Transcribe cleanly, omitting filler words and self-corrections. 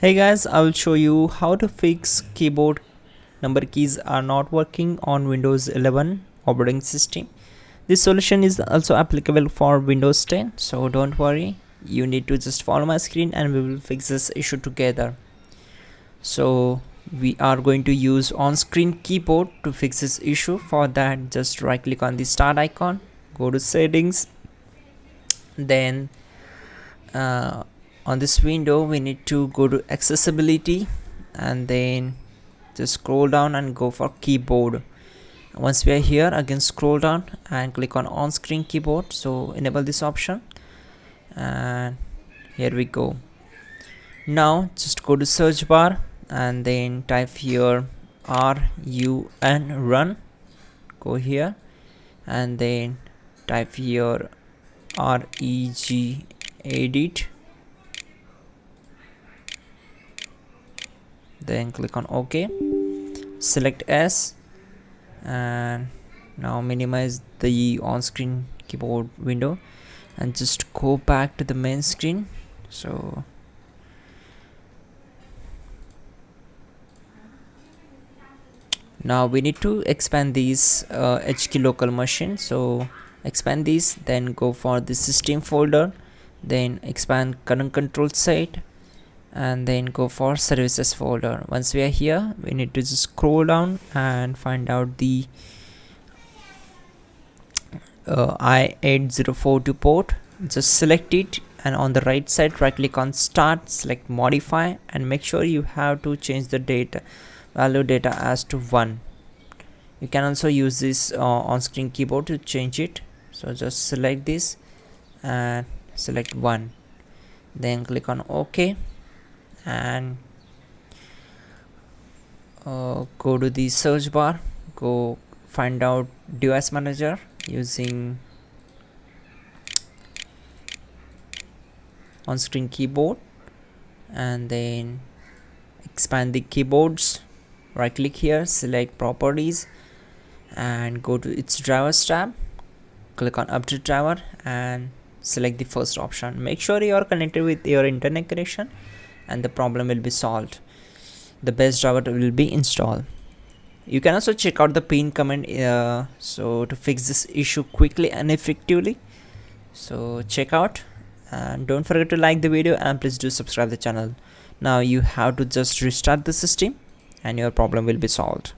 Hey guys, I will show you how to fix keyboard number keys are not working on Windows 11 operating system. This solution is also applicable for Windows 10, so don't worry. You need to just follow my screen and we will fix this issue together. So we are going to use on-screen keyboard to fix this issue. For that, just right click on the start icon, go to settings, then on this window we need to go to accessibility and then just scroll down and go for keyboard. Once we are here, again scroll down and click on screen keyboard, so enable this option and here we go. Now just go to search bar and then type here run, go here and then type here reg edit, then click on OK, select S, and now minimize the on-screen keyboard window and just go back to the main screen. So now we need to expand these HK local machine, so expand these, then go for the system folder, then expand current control set and then go for services folder. Once we are here, we need to just scroll down and find out the i8042 port. Just select it and on the right side right click on start, select modify and make sure you have to change the value data as to 1. You can also use this on-screen keyboard to change it, so just select this and select 1, then click on OK and go to the search bar, go find out device manager using on-screen keyboard and then expand the keyboards, right click here, select properties and go to its drivers tab, click on update driver and select the first option. Make sure you are connected with your internet connection and the problem will be solved. The best driver will be installed. You can also check out the pin command so to fix this issue quickly and effectively. So check out and don't forget to like the video and please do subscribe the channel. Now you have to just restart the system and your problem will be solved.